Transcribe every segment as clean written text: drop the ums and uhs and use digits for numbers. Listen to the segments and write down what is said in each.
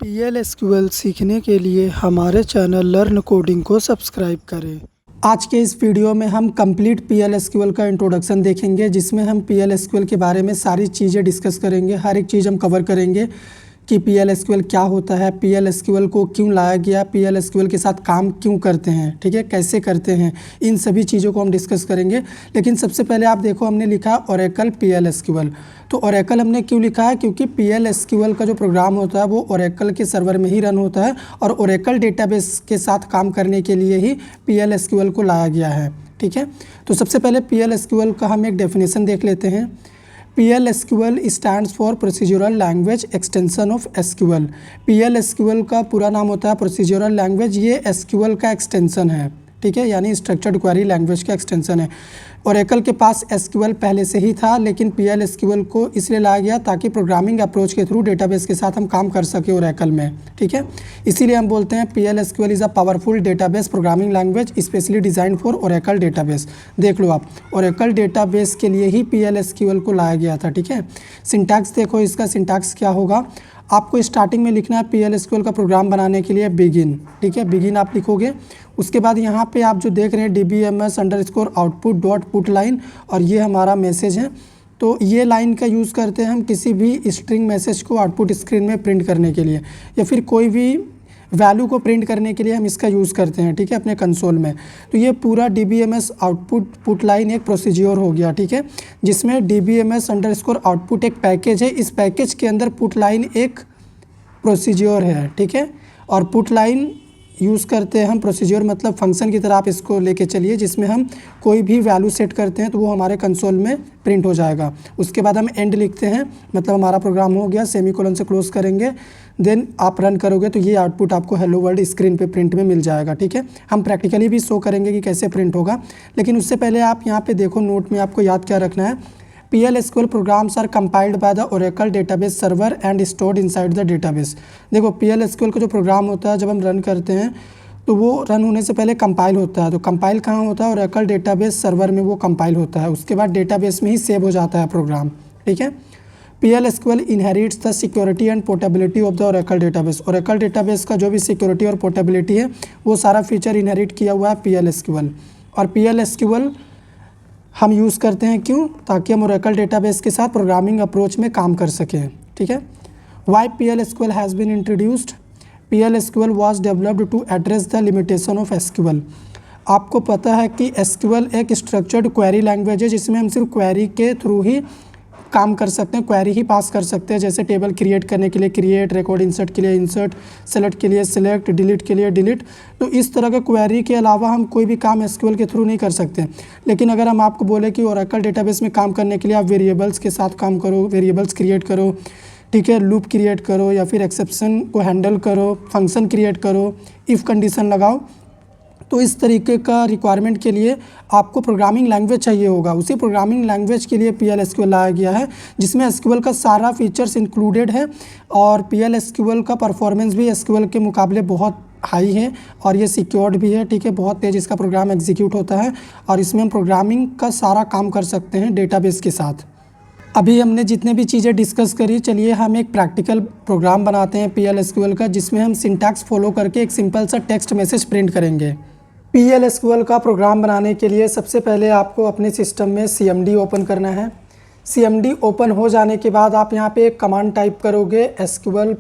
PL/SQL सीखने के लिए हमारे चैनल लर्न कोडिंग को सब्सक्राइब करें। आज के इस वीडियो में हम कंप्लीट PL/SQL का इंट्रोडक्शन देखेंगे, जिसमें हम PL/SQL के बारे में सारी चीज़ें डिस्कस करेंगे। हर एक चीज़ हम कवर करेंगे कि PL/SQL क्या होता है, PL/SQL को क्यों लाया गया, PL/SQL के साथ काम क्यों करते हैं, ठीक है, कैसे करते हैं, इन सभी चीज़ों को हम डिस्कस करेंगे। लेकिन सबसे पहले आप देखो, हमने लिखा ओरेकल PL/SQL। तो ओरेकल हमने क्यों लिखा है? क्योंकि PL/SQL का जो प्रोग्राम होता है वो ओरेकल के सर्वर में ही रन होता है और ओरेकल डेटाबेस के साथ काम करने के लिए ही PL/SQL को लाया गया है, ठीक है। तो सबसे पहले PL/SQL का हम एक डेफिनेशन देख लेते हैं। PL/SQL stands for procedural language extension of SQL। PL/SQL का पूरा नाम होता है प्रोसीजरल लैंग्वेज। ये SQL का एक्सटेंशन है, ठीक है, यानी स्ट्रक्चर्ड क्वेरी लैंग्वेज का एक्सटेंशन है। ओरेकल के पास SQL पहले से ही था, लेकिन PL/SQL को इसलिए लाया गया ताकि प्रोग्रामिंग अप्रोच के थ्रू डेटाबेस के साथ हम काम कर सके ओरेकल में, ठीक है। इसीलिए हम बोलते हैं PL/SQL is a powerful database programming language specially design for Oracle database. देख लो आप, ओरेकल डेटाबेस के लिए ही PL/SQL को लाया गया था, ठीक है। सिंटैक्स देखो, इसका सिंटैक्स क्या होगा? आपको स्टार्टिंग में लिखना है PL/SQL का प्रोग्राम बनाने के लिए बिगिन, ठीक है, बिगिन आप लिखोगे। उसके बाद यहाँ पे आप जो देख रहे हैं DBMS_output डॉट पुट लाइन, और ये हमारा मैसेज है। तो ये लाइन का यूज़ करते हैं हम किसी भी स्ट्रिंग मैसेज को आउटपुट स्क्रीन में प्रिंट करने के लिए, या फिर कोई भी वैल्यू को प्रिंट करने के लिए हम इसका यूज़ करते हैं, ठीक है, अपने कंसोल में। तो ये पूरा DBMS आउटपुट पुट लाइन एक प्रोसीजर हो गया, ठीक है, जिसमें DBMS_output एक पैकेज है। इस पैकेज के अंदर पुट लाइन एक प्रोसीजर है, ठीक है। और पुट लाइन यूज़ करते हैं हम, प्रोसीजर मतलब फंक्शन की तरह आप इसको लेके चलिए, जिसमें हम कोई भी वैल्यू सेट करते हैं तो वो हमारे कंसोल में प्रिंट हो जाएगा। उसके बाद हम एंड लिखते हैं, मतलब हमारा प्रोग्राम हो गया, सेमीकोलन से क्लोज करेंगे, देन आप रन करोगे तो ये आउटपुट आपको हेलो वर्ल्ड स्क्रीन पे प्रिंट में मिल जाएगा, ठीक है। हम प्रैक्टिकली भी शो करेंगे कि कैसे प्रिंट होगा, लेकिन उससे पहले आप यहाँ पे देखो, नोट में आपको याद क्या रखना है। PL/SQL programs are compiled by the Oracle database server and stored inside the database। देखो, PL/SQL का जो प्रोग्राम होता है जब हम रन करते हैं तो वो रन होने से पहले कंपाइल होता है। तो कंपाइल कहाँ होता है? Oracle डेटाबेस सर्वर में वो कंपाइल होता है। उसके बाद डेटाबेस में ही सेव हो जाता है प्रोग्राम, ठीक है। PL/SQL inherits the security and portability of the Oracle database. Oracle database का जो भी सिक्योरिटी और पोर्टेबिलिटी है वो सारा फीचर इनहेरिट किया हुआ है PL/SQL। और PL/SQL हम यूज़ करते हैं क्यों? ताकि हम ओरेकल डेटाबेस के साथ प्रोग्रामिंग अप्रोच में काम कर सकें, ठीक है। Why PL/SQL has been introduced? PL/SQL was developed to address the limitation of SQL। आपको पता है कि SQL एक स्ट्रक्चर्ड क्वेरी लैंग्वेज है, जिसमें हम सिर्फ क्वेरी के थ्रू ही काम कर सकते हैं, क्वेरी ही पास कर सकते हैं। जैसे टेबल क्रिएट करने के लिए क्रिएट, रिकॉर्ड इंसर्ट के लिए इंसर्ट, सेलेक्ट के लिए सेलेक्ट, डिलीट के लिए डिलीट। तो इस तरह के क्वेरी के अलावा हम कोई भी काम SQL के थ्रू नहीं कर सकते। लेकिन अगर हम आपको बोले कि ओरेकल डेटाबेस में काम करने के लिए आप वेरिएबल्स के साथ काम करो, वेरिएबल्स क्रिएट करो, ठीक है, लूप क्रिएट करो, या फिर एक्सेप्शन को हैंडल करो, फंक्शन क्रिएट करो, इफ़ कंडीशन लगाओ, तो इस तरीके का रिक्वायरमेंट के लिए आपको प्रोग्रामिंग लैंग्वेज चाहिए होगा। उसी प्रोग्रामिंग लैंग्वेज के लिए PL/SQL लाया गया है, जिसमें SQL का सारा फीचर्स इंक्लूडेड है। और PL/SQL का परफॉर्मेंस भी SQL के मुकाबले बहुत हाई है, और ये सिक्योर्ड भी है, ठीक है, बहुत तेज़ इसका प्रोग्राम एग्जीक्यूट होता है, और इसमें हम प्रोग्रामिंग का सारा काम कर सकते हैं डेटाबेस के साथ। अभी हमने जितने भी चीज़ें डिस्कस करी, चलिए हम एक प्रैक्टिकल प्रोग्राम बनाते हैं PL/SQL का, जिसमें हम सिंटैक्स फॉलो करके एक सिंपल सा टेक्स्ट मैसेज प्रिंट करेंगे। PL/SQL का प्रोग्राम बनाने के लिए सबसे पहले आपको अपने सिस्टम में CMD ओपन करना है। CMD ओपन हो जाने के बाद आप यहाँ पे एक कमांड टाइप करोगे SQL+।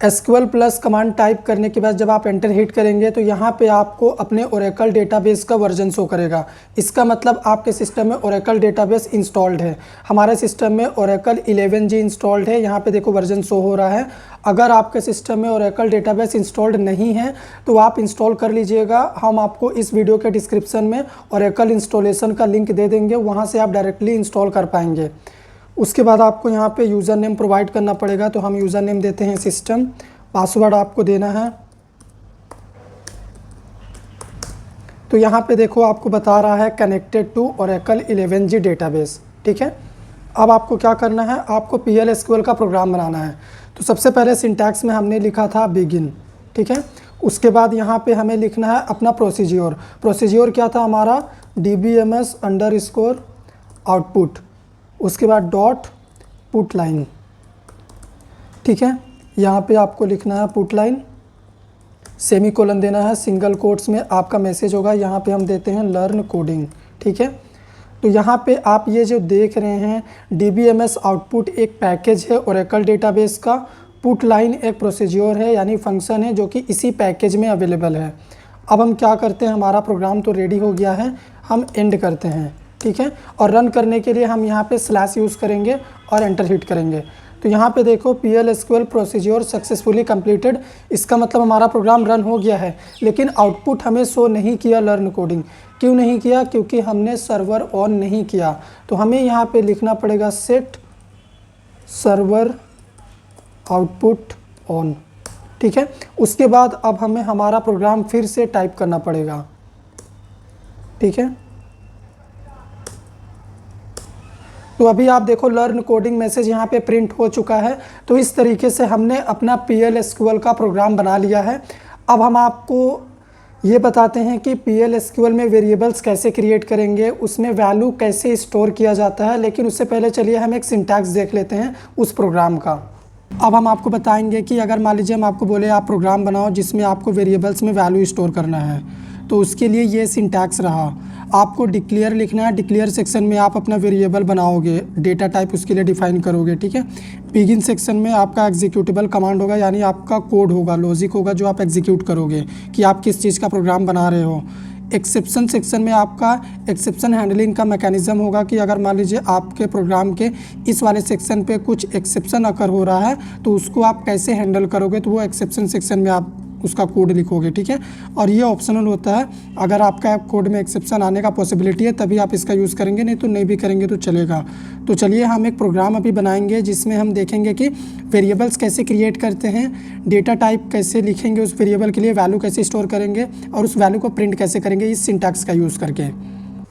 SQL+ कमांड टाइप करने के बाद जब आप एंटर हिट करेंगे तो यहाँ पे आपको अपने ओरेकल डेटाबेस का वर्जन शो करेगा। इसका मतलब आपके सिस्टम में ओरेकल डेटाबेस इंस्टॉल्ड है। हमारे सिस्टम में ओरेकल 11G इंस्टॉल्ड है, यहाँ पे देखो वर्जन शो हो रहा है। अगर आपके सिस्टम में ओरेकल डेटाबेस इंस्टॉल्ड नहीं है तो आप इंस्टॉल कर लीजिएगा। हम आपको इस वीडियो के डिस्क्रिप्शन में ओरेकल इंस्टॉलेशन का लिंक दे देंगे, वहाँ से आप डायरेक्टली इंस्टॉल कर पाएंगे। उसके बाद आपको यहाँ पे यूज़र नेम प्रोवाइड करना पड़ेगा, तो हम यूज़र नेम देते हैं सिस्टम, पासवर्ड आपको देना है। तो यहाँ पे देखो आपको बता रहा है connected to Oracle 11G database, ठीक है। अब आपको क्या करना है? आपको PL/SQL का प्रोग्राम बनाना है। तो सबसे पहले सिंटैक्स में हमने लिखा था बिगिन, ठीक है। उसके बाद यहाँ पे हमें लिखना है अपना प्रोसीजर। प्रोसीजर क्या था हमारा? DBMS_output, उसके बाद डॉट पुट लाइन, ठीक है। यहाँ पे आपको लिखना है पुट लाइन, सेमीकोलन देना है, सिंगल कोट्स में आपका मैसेज होगा, यहाँ पे हम देते हैं लर्न कोडिंग। ठीक है, तो यहाँ पे आप ये जो देख रहे हैं DBMS आउटपुट एक पैकेज है ओरेकल डेटाबेस का, पुट लाइन एक प्रोसीजर है यानी फंक्शन है जो कि इसी पैकेज में अवेलेबल है। अब हम क्या करते हैं, हमारा प्रोग्राम तो रेडी हो गया है, हम एंड करते हैं। ठीक है, और रन करने के लिए हम यहाँ पे स्लैश यूज़ करेंगे और एंटर हिट करेंगे। तो यहाँ पे देखो PLSQL प्रोसीजर सक्सेसफुली कंप्लीटेड, इसका मतलब हमारा प्रोग्राम रन हो गया है, लेकिन आउटपुट हमें शो नहीं किया लर्न कोडिंग। क्यों नहीं किया? क्योंकि हमने सर्वर ऑन नहीं किया। तो हमें यहाँ पे लिखना पड़ेगा सेट सर्वर आउटपुट ऑन। ठीक है, उसके बाद अब हमें हमारा प्रोग्राम फिर से टाइप करना पड़ेगा। ठीक है, तो अभी आप देखो लर्न कोडिंग मैसेज यहाँ पे प्रिंट हो चुका है। तो इस तरीके से हमने अपना PLSQL का प्रोग्राम बना लिया है। अब हम आपको ये बताते हैं कि PLSQL में वेरिएबल्स कैसे क्रिएट करेंगे, उसमें वैल्यू कैसे स्टोर किया जाता है। लेकिन उससे पहले चलिए हम एक सिंटैक्स देख लेते हैं उस प्रोग्राम का। अब हम आपको बताएंगे कि अगर मान लीजिए हम आपको बोले आप प्रोग्राम बनाओ जिसमें आपको वेरिएबल्स में वैल्यू स्टोर करना है, तो उसके लिए ये सिंटैक्स रहा। आपको डिक्लेयर लिखना है, डिक्लेयर सेक्शन में आप अपना वेरिएबल बनाओगे, डेटा टाइप उसके लिए डिफाइन करोगे। ठीक है, बिगिन सेक्शन में आपका एग्जीक्यूटेबल कमांड होगा, यानी आपका कोड होगा, लॉजिक होगा जो आप एग्जीक्यूट करोगे कि आप किस चीज़ का प्रोग्राम बना रहे हो। एक्सेप्शन सेक्शन में आपका एक्सेप्शन हैंडलिंग का मैकेनिज्म होगा कि अगर मान लीजिए आपके प्रोग्राम के इस वाले सेक्शन पे कुछ एक्सेप्शन अकर हो रहा है तो उसको आप कैसे हैंडल करोगे, तो वो एक्सेप्शन सेक्शन में आप उसका कोड लिखोगे। ठीक है, और ये ऑप्शनल होता है, अगर आपका कोड में एक्सेप्शन आने का पॉसिबिलिटी है तभी आप इसका यूज़ करेंगे, नहीं तो नहीं भी करेंगे तो चलेगा। तो चलिए हम एक प्रोग्राम अभी बनाएंगे जिसमें हम देखेंगे कि वेरिएबल्स कैसे क्रिएट करते हैं, डेटा टाइप कैसे लिखेंगे उस वेरिएबल के लिए, वैल्यू कैसे स्टोर करेंगे और उस वैल्यू को प्रिंट कैसे करेंगे इस सिंटैक्स का यूज़ करके।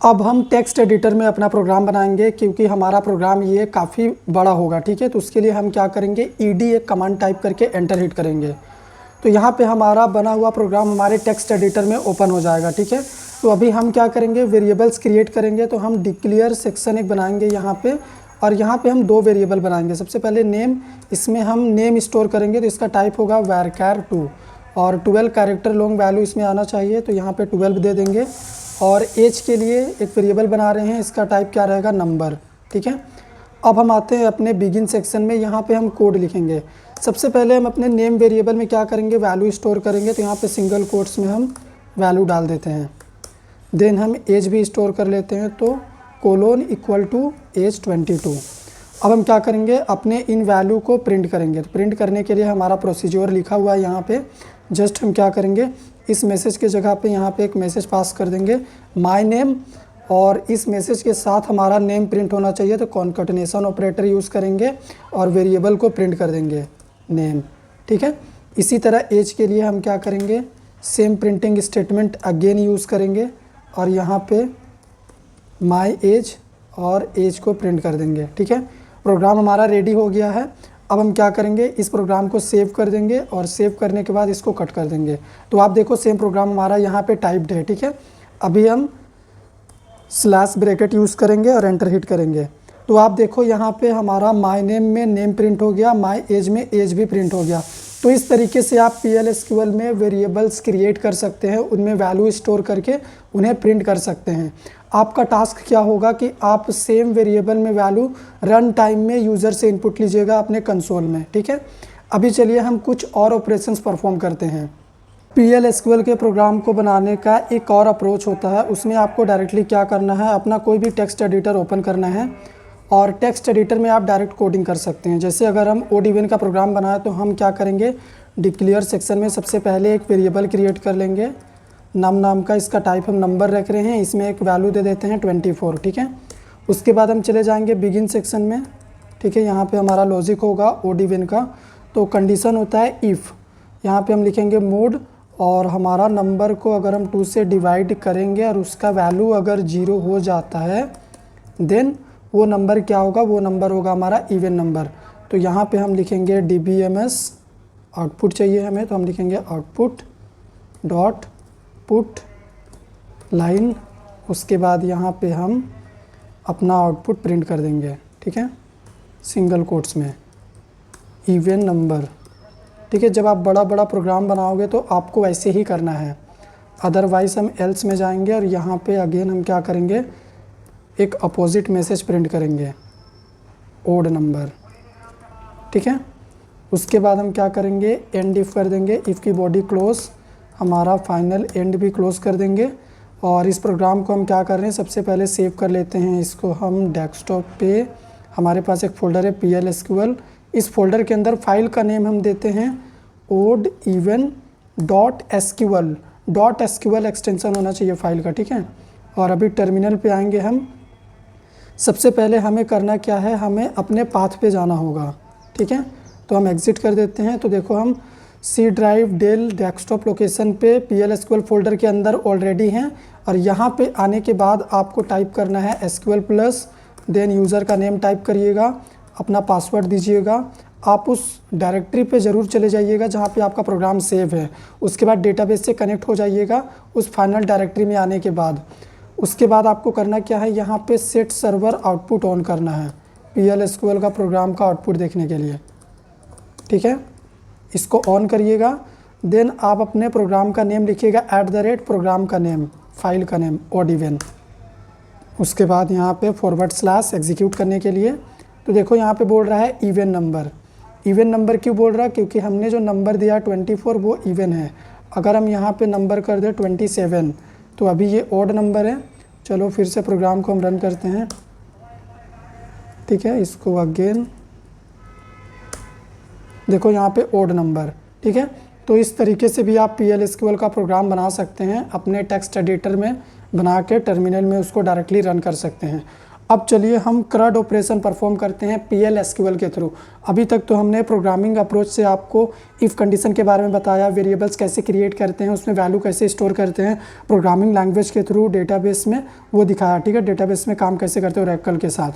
अब हम टेक्स्ट एडिटर में अपना प्रोग्राम बनाएंगे क्योंकि हमारा प्रोग्राम ये काफ़ी बड़ा होगा। ठीक है, तो उसके लिए हम क्या करेंगे, ED एक कमांड टाइप करके एंटर हिट करेंगे। तो यहाँ पे हमारा बना हुआ प्रोग्राम हमारे टेक्स्ट एडिटर में ओपन हो जाएगा। ठीक है, तो अभी हम क्या करेंगे, वेरिएबल्स क्रिएट करेंगे। तो हम डिक्लेयर सेक्शन एक बनाएंगे यहाँ पे, और यहाँ पे हम दो वेरिएबल बनाएंगे। सबसे पहले नेम, इसमें हम नेम स्टोर करेंगे, तो इसका टाइप होगा varchar2 और 12 कैरेक्टर लॉन्ग वैल्यू इसमें आना चाहिए, तो यहाँ पे 12 दे देंगे। और एज के लिए एक वेरिएबल बना रहे हैं, इसका टाइप क्या रहेगा, नंबर। ठीक है, अब हम आते हैं अपने बिगिन सेक्शन में, यहाँ पे हम कोड लिखेंगे। सबसे पहले हम अपने नेम वेरिएबल में क्या करेंगे, वैल्यू स्टोर करेंगे। तो यहाँ पे सिंगल कोट्स में हम वैल्यू डाल देते हैं। देन हम एज भी स्टोर कर लेते हैं, तो कोलोन इक्वल टू एज 22। अब हम क्या करेंगे, अपने इन वैल्यू को प्रिंट करेंगे। तो प्रिंट करने के लिए हमारा प्रोसीजर लिखा हुआ है यहाँ पे। जस्ट हम क्या करेंगे, इस मैसेज के जगह पे यहाँ पे एक मैसेज पास कर देंगे, माय नेम, और इस मैसेज के साथ हमारा नेम प्रिंट होना चाहिए। तो कॉन्कैटिनेशन ऑपरेटर यूज़ करेंगे और वेरिएबल को प्रिंट कर देंगे नेम। ठीक है, इसी तरह एज के लिए हम क्या करेंगे, same printing statement again use करेंगे और यहाँ पे माय एज और एज को प्रिंट कर देंगे। ठीक है, प्रोग्राम हमारा रेडी हो गया है। अब हम क्या करेंगे, इस प्रोग्राम को सेव कर देंगे और सेव करने के बाद इसको कट कर देंगे। तो आप देखो सेम प्रोग्राम हमारा यहाँ पे टाइप्ड है। ठीक है, अभी हम स्लैश ब्रैकेट यूज़ करेंगे और एंटर हिट करेंगे। तो आप देखो यहाँ पे हमारा माय नेम में नेम प्रिंट हो गया, माय एज में एज भी प्रिंट हो गया। तो इस तरीके से आप PLSQL में वेरिएबल्स क्रिएट कर सकते हैं, उनमें वैल्यू स्टोर करके उन्हें प्रिंट कर सकते हैं। आपका टास्क क्या होगा कि आप सेम वेरिएबल में वैल्यू रन टाइम में यूज़र से इनपुट लीजिएगा अपने कंसोल में। ठीक है, अभी चलिए हम कुछ और ऑपरेशंस परफॉर्म करते हैं। PLSQL के प्रोग्राम को बनाने का एक और अप्रोच होता है, उसमें आपको डायरेक्टली क्या करना है, अपना कोई भी टेक्स्ट एडिटर ओपन करना है और टेक्स्ट एडिटर में आप डायरेक्ट कोडिंग कर सकते हैं। जैसे अगर हम ODWin का प्रोग्राम बनाए तो हम क्या करेंगे, डिक्लेयर सेक्शन में सबसे पहले एक वेरिएबल क्रिएट कर लेंगे, नाम का, इसका टाइप हम नंबर रख रहे हैं, इसमें एक वैल्यू दे देते हैं 24। ठीक है, उसके बाद हम चले जाएंगे बिगिन सेक्शन में। ठीक है, यहाँ पे हमारा लॉजिक होगा ODWin का, तो कंडीशन होता है इफ़, यहाँ पे हम लिखेंगे मोड, और हमारा नंबर को अगर हम 2 से डिवाइड करेंगे और उसका वैल्यू अगर 0 हो जाता है देन वो नंबर क्या होगा, वो नंबर होगा हमारा इवन नंबर। तो यहाँ पे हम लिखेंगे DBMS आउटपुट चाहिए हमें, तो हम लिखेंगे आउटपुट डॉट पुट लाइन, उसके बाद यहाँ पे हम अपना आउटपुट प्रिंट कर देंगे। ठीक है, सिंगल कोट्स में इवन नंबर ठीक है। जब आप बड़ा बड़ा प्रोग्राम बनाओगे तो आपको ऐसे ही करना है, अदरवाइज़ हम एल्स में जाएंगे और यहाँ पे अगेन हम क्या करेंगे, एक अपोजिट मैसेज प्रिंट करेंगे, ओड नंबर। ठीक है। उसके बाद हम क्या करेंगे, एंड इफ़ कर देंगे, इफ़ की बॉडी क्लोज, हमारा फाइनल एंड भी क्लोज कर देंगे। और इस प्रोग्राम को हम क्या कर रहे हैं, सबसे पहले सेव कर लेते हैं इसको हम डेस्कटॉप पे। हमारे पास एक फ़ोल्डर है PLSQL, इस फोल्डर के अंदर फाइल का नेम हम देते हैं odd even dot SQL extension होना चाहिए फाइल का। ठीक है। और अभी टर्मिनल पे आएंगे हम। सबसे पहले हमें करना क्या है, हमें अपने पाथ पे जाना होगा। ठीक है। तो हम एग्ज़िट कर देते हैं। तो देखो हम C drive Dell desktop location पे PLSQL फोल्डर के अंदर ऑलरेडी हैं। और यहाँ पे आने के बाद आपको टाइप करना है SQL+, देन यूज़र का नेम टाइप करिएगा, अपना पासवर्ड दीजिएगा। आप उस डायरेक्टरी पे ज़रूर चले जाइएगा जहाँ पे आपका प्रोग्राम सेव है। उसके बाद डेटाबेस से कनेक्ट हो जाइएगा उस फाइनल डायरेक्टरी में आने के बाद। उसके बाद आपको करना क्या है, यहाँ पे सेट सर्वर आउटपुट ऑन करना है PLSQL का प्रोग्राम का आउटपुट देखने के लिए। ठीक है। इसको ऑन करिएगा। देन आप अपने प्रोग्राम का नेम लिखिएगा @प्रोग्राम का नेम, फाइल का नेम ओड इवन। उसके बाद यहाँ पे / एग्जीक्यूट करने के लिए। तो देखो यहाँ पे बोल रहा है इवन नंबर। इवन नंबर क्यों बोल रहा है, क्योंकि हमने जो नंबर दिया 24 वो इवन है। अगर हम यहाँ पे नंबर कर दें 27 तो अभी ये ओड नंबर है। चलो फिर से प्रोग्राम को हम रन करते हैं। ठीक है। इसको अगेन देखो यहाँ पे ओड नंबर। ठीक है। तो इस तरीके से भी आप PLSQL का प्रोग्राम बना सकते हैं, अपने टेक्स्ट एडिटर में बना के टर्मिनल में उसको डायरेक्टली रन कर सकते हैं। अब चलिए हम CRUD ऑपरेशन परफॉर्म करते हैं PLSQL के थ्रू। अभी तक तो हमने प्रोग्रामिंग अप्रोच से आपको इफ़ कंडीशन के बारे में बताया, वेरिएबल्स कैसे क्रिएट करते हैं, उसमें वैल्यू कैसे स्टोर करते हैं, प्रोग्रामिंग लैंग्वेज के थ्रू डेटाबेस में वो दिखाया। ठीक है। डेटाबेस में काम कैसे करते हो ओरेकल के साथ।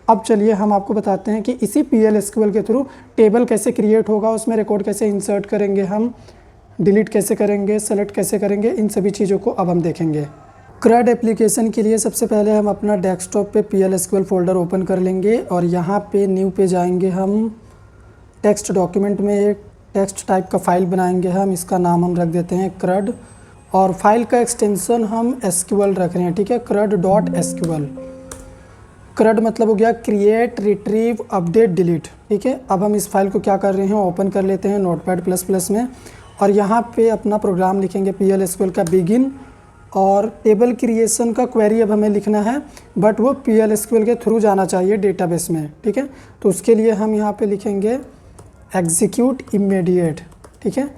अब चलिए हम आपको बताते हैं कि इसी PLSQL के थ्रू टेबल कैसे क्रिएट होगा, उसमें रिकॉर्ड कैसे इंसर्ट करेंगे, हम डिलीट कैसे करेंगे, सेलेक्ट कैसे करेंगे, इन सभी चीज़ों को अब हम देखेंगे। CRUD एप्लीकेशन के लिए सबसे पहले हम अपना डेस्कटॉप पे PLSQL फोल्डर ओपन कर लेंगे और यहाँ पे न्यू पे जाएंगे। हम टेक्स्ट डॉक्यूमेंट में एक टेक्स्ट टाइप का फ़ाइल बनाएंगे। हम इसका नाम हम रख देते हैं CRUD और फाइल का एक्सटेंशन हम SQL रख रहे हैं। ठीक है। CRUD.SQL। CRUD मतलब हो गया क्रिएट रिट्रीव अपडेट डिलीट। ठीक है। अब हम इस फाइल को क्या कर रहे हैं, ओपन कर लेते हैं Notepad++ में और यहाँ पे अपना प्रोग्राम लिखेंगे PLSQL का बिगिन। और टेबल क्रिएशन का क्वेरी अब हमें लिखना है, बट वो PLSQL के थ्रू जाना चाहिए डेटाबेस में। ठीक है। तो उसके लिए हम यहाँ पे लिखेंगे एग्जीक्यूट इमीडिएट। ठीक है।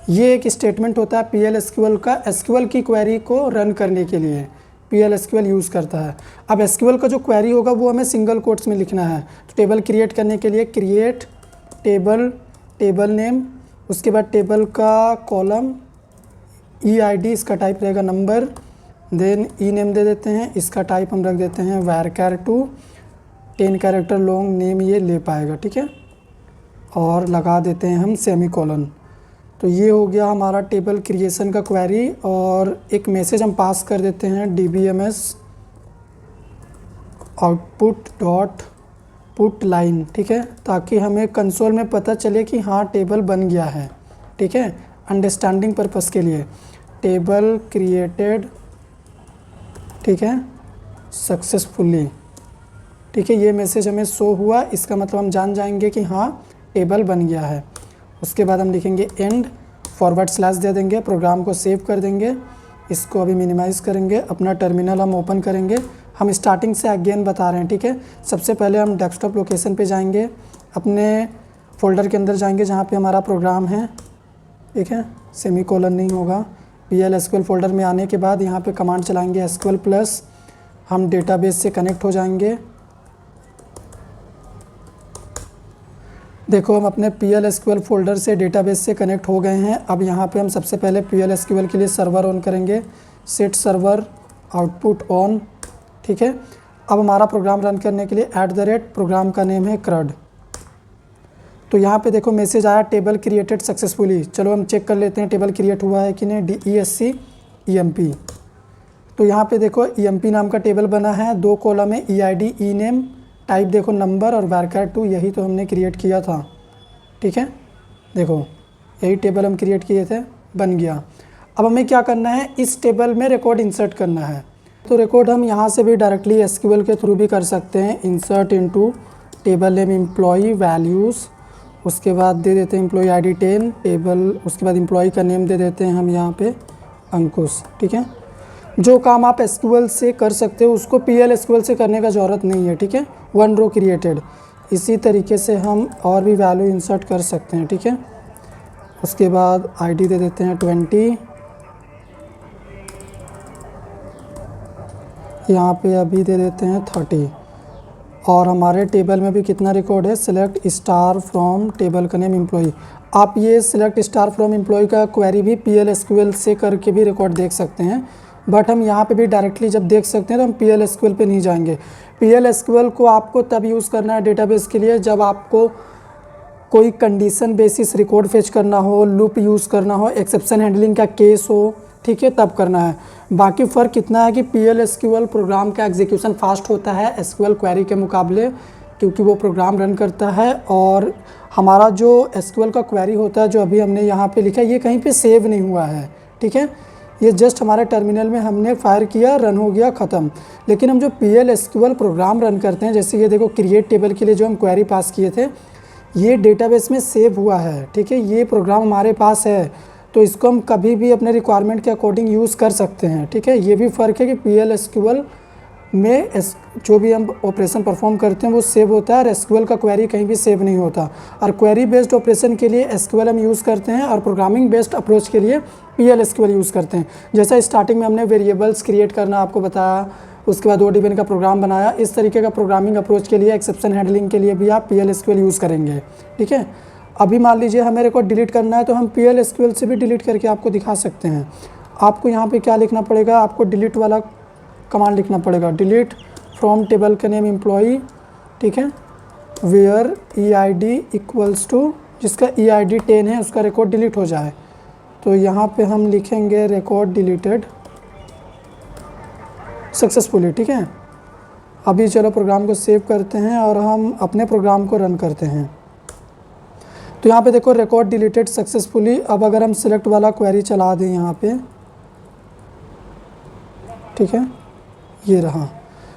ये एक स्टेटमेंट होता है PLSQL का, SQL की क्वेरी को रन करने के लिए PLSQL यूज़ करता है। अब SQL का जो क्वेरी होगा वो हमें सिंगल कोट्स में लिखना है। तो टेबल क्रिएट करने के लिए क्रिएट टेबल नेम, उसके बाद टेबल का कॉलम EID, इसका टाइप रहेगा नंबर, देन नेम दे देते हैं, इसका टाइप हम रख देते हैं varchar2, 10 कैरेक्टर लॉन्ग नेम ये ले पाएगा। ठीक है। और लगा देते हैं हम सेमीकोलन। तो ये हो गया हमारा टेबल क्रिएशन का क्वेरी। और एक मैसेज हम पास कर देते हैं DBMS output dot put line. ठीक है। ताकि हमें कंसोल में पता चले कि हाँ टेबल बन गया है। ठीक है। अंडरस्टैंडिंग पर्पस के लिए टेबल क्रिएटेड। ठीक है। सक्सेसफुली। ठीक है। ये मैसेज हमें शो हुआ, इसका मतलब हम जान जाएंगे कि हाँ टेबल बन गया है। उसके बाद हम लिखेंगे एंड / दे देंगे, प्रोग्राम को सेव कर देंगे। इसको अभी मिनिमाइज़ करेंगे, अपना टर्मिनल हम ओपन करेंगे। हम स्टार्टिंग से अगेन बता रहे हैं। ठीक है। सबसे पहले हम डेस्कटॉप लोकेशन पे जाएंगे, अपने फोल्डर के अंदर जाएंगे जहाँ पे हमारा प्रोग्राम है। ठीक है। सेमीकोलन नहीं होगा। PLSQL फोल्डर में आने के बाद यहाँ पे कमांड चलाएंगे SQL+, हम डेटाबेस से कनेक्ट हो जाएंगे। देखो हम अपने PLSQL फोल्डर से डेटाबेस से कनेक्ट हो गए हैं। अब यहाँ पे हम सबसे पहले PLSQL के लिए सर्वर ऑन करेंगे, सेट सर्वर आउटपुट ऑन। ठीक है। अब हमारा प्रोग्राम रन करने के लिए प्रोग्राम का नेम है CRUD। तो यहाँ पे देखो मैसेज आया टेबल क्रिएटेड सक्सेसफुली। चलो हम चेक कर लेते हैं टेबल क्रिएट हुआ है कि नहीं। DESC EMP। तो यहाँ पे देखो EMP नाम का टेबल बना है, 2 कॉलम है, EID नेम, टाइप देखो नंबर और varchar2, यही तो हमने क्रिएट किया था। ठीक है। देखो यही टेबल हम क्रिएट किए थे, बन गया। अब हमें क्या करना है, इस टेबल में रिकॉर्ड इंसर्ट करना है। तो रिकॉर्ड हम यहाँ से भी डायरेक्टली एसक्यूएल के थ्रू भी कर सकते हैं। Insert into table name employee values, उसके बाद दे देते हैं एम्प्लॉई आईडी 10 टेबल, उसके बाद एम्प्लॉई का नेम दे देते हैं हम यहाँ पे अंकुश। ठीक है, जो काम आप एसक्यूएल से कर सकते हो उसको पीएल एसक्यूएल से करने का ज़रूरत नहीं है। ठीक है, वन रो क्रिएटेड। इसी तरीके से हम और भी वैल्यू इंसर्ट कर सकते हैं। ठीक है, उसके बाद आईडी दे देते हैं 20, यहाँ पे अभी दे देते हैं 30। और हमारे टेबल में भी कितना रिकॉर्ड है, सिलेक्ट स्टार फ्रॉम टेबल का नेम एम्प्लॉई। आप ये सिलेक्ट स्टार फ्रॉम एम्प्लॉई का क्वेरी भी पीएल एसक्यूएल से करके भी रिकॉर्ड देख सकते हैं, बट हम यहाँ पे भी डायरेक्टली जब देख सकते हैं तो हम पीएल एसक्यूएल पे नहीं जाएंगे। पीएल एसक्यूएल को आपको तब यूज़ करना है डेटाबेस के लिए जब आपको कोई कंडीशन बेसिस रिकॉर्ड फेच करना हो, लूप यूज़ करना हो, एक्सेप्शन हैंडलिंग का केस हो, ठीक है, तब करना है। बाकी फ़र्क कितना है कि पीएल एसक्यूएल प्रोग्राम का एग्जीक्यूशन फास्ट होता है एसक्यूएल क्वेरी के मुकाबले, क्योंकि वो प्रोग्राम रन करता है। और हमारा जो एसक्यूएल का क्वेरी होता है जो अभी हमने यहाँ पे लिखा है, ये कहीं पे सेव नहीं हुआ है। ठीक है, ये जस्ट हमारे टर्मिनल में हमने फायर किया, रन हो गया, ख़त्म। लेकिन हम जो पीएल एसक्यूएल प्रोग्राम रन करते हैं, जैसे ये देखो क्रिएट टेबल के लिए जो हम क्वेरी पास किए थे, ये डेटाबेस में सेव हुआ है। ठीक है, ये प्रोग्राम हमारे पास है, तो इसको हम कभी भी अपने रिक्वायरमेंट के अकॉर्डिंग यूज़ कर सकते हैं। ठीक है, ये भी फ़र्क है कि पीएल एसक्यूएल में जो भी हम ऑपरेशन परफॉर्म करते हैं वो सेव होता है और एसक्यूएल का क्वेरी कहीं भी सेव नहीं होता। और क्वेरी बेस्ड ऑपरेशन के लिए एसक्यूएल हम यूज़ करते हैं और प्रोग्रामिंग बेस्ड अप्रोच के लिए पीएल एसक्यूएल यूज़ करते हैं। जैसा स्टार्टिंग में हमने वेरिएबल्स क्रिएट करना आपको बताया, उसके बाद ODBin का प्रोग्राम बनाया, इस तरीके का प्रोग्रामिंग अप्रोच के लिए, एक्सेप्शन हैंडलिंग के लिए भी आप पीएल एसक्यूएल यूज़ करेंगे। ठीक है, अभी मान लीजिए हमें रिकॉर्ड डिलीट करना है तो हम पीएल एसक्यूएल से भी डिलीट करके आपको दिखा सकते हैं। आपको यहाँ पे क्या लिखना पड़ेगा, आपको डिलीट वाला कमांड लिखना पड़ेगा, डिलीट फ्रॉम टेबल का नेम एम्प्लॉई। ठीक है, वेयर EID इक्वल्स टू, जिसका EID 10 है उसका रिकॉर्ड डिलीट हो जाए। तो यहाँ पे हम लिखेंगे रिकॉर्ड डिलीटेड सक्सेसफुली। ठीक है, अभी चलो प्रोग्राम को सेव करते हैं और हम अपने प्रोग्राम को रन करते हैं। तो यहाँ पे देखो रिकॉर्ड डिलीटेड सक्सेसफुली। अब अगर हम सिलेक्ट वाला क्वेरी चला दें यहाँ पे, ठीक है, ये रहा,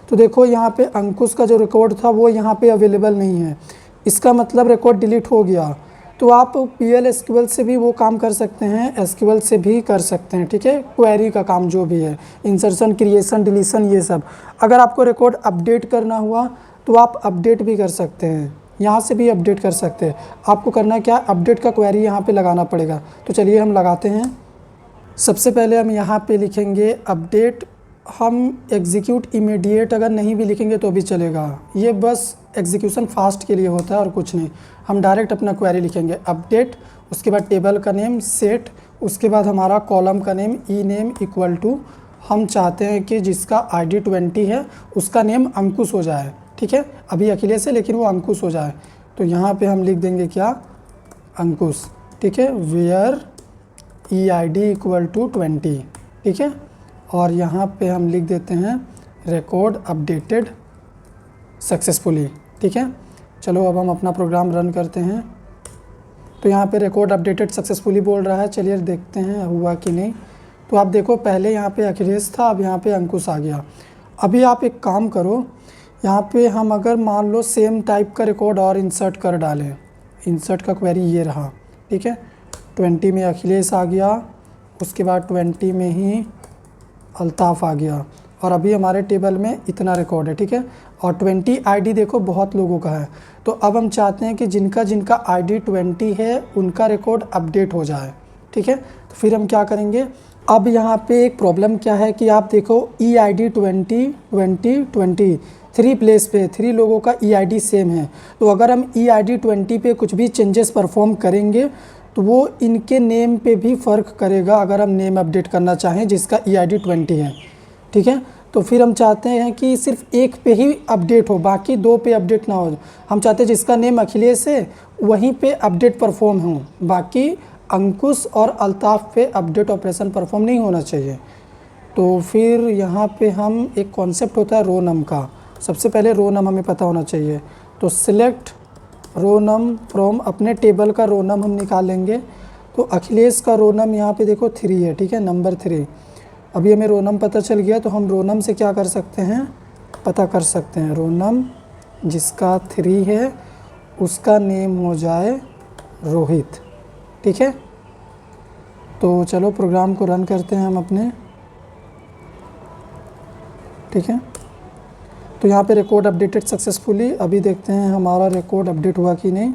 तो देखो यहाँ पे अंकुश का जो रिकॉर्ड था वो यहाँ पे अवेलेबल नहीं है, इसका मतलब रिकॉर्ड डिलीट हो गया। तो आप पीएल एसक्यूएल से भी वो काम कर सकते हैं, एसक्यूएल से भी कर सकते हैं। ठीक है, क्वेरी का काम जो भी है, इंसर्शन, क्रिएशन, डिलीशन, ये सब। अगर आपको रिकॉर्ड अपडेट करना हुआ तो आप अपडेट भी कर सकते हैं, यहाँ से भी अपडेट कर सकते हैं। आपको करना क्या, अपडेट का क्वेरी यहाँ पे लगाना पड़ेगा। तो चलिए हम लगाते हैं। सबसे पहले हम यहाँ पे लिखेंगे अपडेट। हम एग्जीक्यूट इमीडिएट अगर नहीं भी लिखेंगे तो भी चलेगा, ये बस एग्जीक्यूशन फास्ट के लिए होता है और कुछ नहीं। हम डायरेक्ट अपना क्वेरी लिखेंगे अपडेट, उसके बाद टेबल का नेम सेट, उसके बाद हमारा कॉलम का name E name equal to, हम चाहते हैं कि जिसका ID 20 है उसका नेम अंकुश हो जाए। ठीक है, अभी अखिलेश है लेकिन वो अंकुश हो जाए। तो यहाँ पे हम लिख देंगे क्या, अंकुश। ठीक है, वेयर EID इक्वल टू 20। ठीक है, और यहाँ पे हम लिख देते हैं रिकॉर्ड अपडेटेड सक्सेसफुली। ठीक है, चलो अब हम अपना प्रोग्राम रन करते हैं। तो यहाँ पे रिकॉर्ड अपडेटेड सक्सेसफुली बोल रहा है, चलिए देखते हैं हुआ कि नहीं। तो आप देखो पहले यहाँ पे अखिलेश था, अब यहाँ पे अंकुश आ गया। अभी आप एक काम करो, यहाँ पे हम अगर मान लो सेम टाइप का रिकॉर्ड और इंसर्ट कर डालें, इंसर्ट का क्वेरी ये रहा। ठीक है, 20 में अखिलेश आ गया, उसके बाद 20 में ही अल्ताफ़ आ गया, और अभी हमारे टेबल में इतना रिकॉर्ड है। ठीक है, और 20 ID देखो बहुत लोगों का है। तो अब हम चाहते हैं कि जिनका जिनका ID 20 है उनका रिकॉर्ड अपडेट हो जाए। ठीक है, तो फिर हम क्या करेंगे, अब यहाँ पे एक प्रॉब्लम क्या है कि आप देखो EID 20 20 20 3 प्लेस पे 3 लोगों का EID सेम है। तो अगर हम EID 20 पे कुछ भी चेंजेस परफॉर्म करेंगे तो वो इनके नेम पे भी फ़र्क करेगा, अगर हम नेम अपडेट करना चाहें जिसका EID 20 है। ठीक है, तो फिर हम चाहते हैं कि सिर्फ एक पे ही अपडेट हो, बाकी 2 पे अपडेट ना हो। हम चाहते हैं जिसका नेम अखिलेश है वहीं पे अपडेट परफॉर्म हो, बाकी अंकुश और अल्ताफ़ पे अपडेट ऑपरेशन परफॉर्म नहीं होना चाहिए। तो फिर यहाँ पे हम एक कॉन्सेप्ट होता है रो नम का, सबसे पहले रो नम हमें पता होना चाहिए। तो सिलेक्ट रो नम फ्रॉम, अपने टेबल का रो नम हम निकालेंगे। तो अखिलेश का रोनम यहाँ पे देखो 3 है, ठीक है, नंबर 3। अभी हमें रोनम पता चल गया, तो हम रोनम से क्या कर सकते हैं, पता कर सकते हैं। रोनम जिसका 3 है उसका नेम हो जाए रोहित, ठीक है। तो चलो प्रोग्राम को रन करते हैं हम अपने, ठीक है। तो यहाँ पे रिकॉर्ड अपडेटेड सक्सेसफुली। अभी देखते हैं हमारा रिकॉर्ड अपडेट हुआ कि नहीं।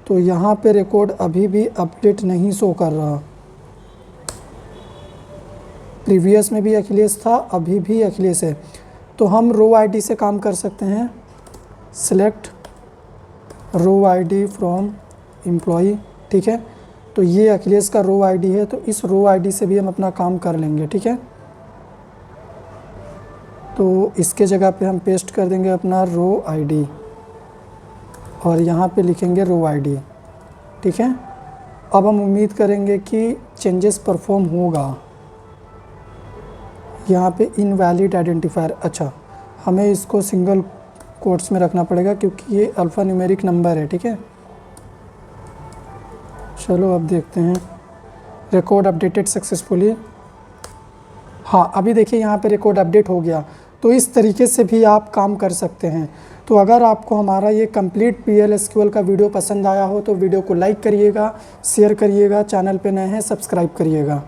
तो यहाँ पे रिकॉर्ड अभी भी अपडेट नहीं शो कर रहा। प्रीवियस में भी अखिलेश था, अभी भी अखिलेश है। तो हम रो आईडी से काम कर सकते हैं। Select row ID from employee, ठीक है। तो ये अखिलेश का रो आईडी है, तो इस रो आईडी से भी हम अपना काम कर लेंगे, ठीक है। तो इसके जगह पे हम पेस्ट कर देंगे अपना रो आईडी और यहाँ पे लिखेंगे रो आईडी, ठीक है। अब हम उम्मीद करेंगे कि चेंजेस परफॉर्म होगा। यहाँ पे इनवैलिड आइडेंटिफायर, अच्छा हमें इसको सिंगल कोट्स में रखना पड़ेगा क्योंकि ये अल्फ़ा न्यूमेरिक नंबर है, ठीक है। चलो अब देखते हैं रिकॉर्ड अपडेटेड सक्सेसफुली। हाँ, अभी देखिए यहाँ पे रिकॉर्ड अपडेट हो गया। तो इस तरीके से भी आप काम कर सकते हैं। तो अगर आपको हमारा ये कंप्लीट PL/SQL का वीडियो पसंद आया हो तो वीडियो को लाइक करिएगा, शेयर करिएगा, चैनल पे नए हैं सब्सक्राइब करिएगा।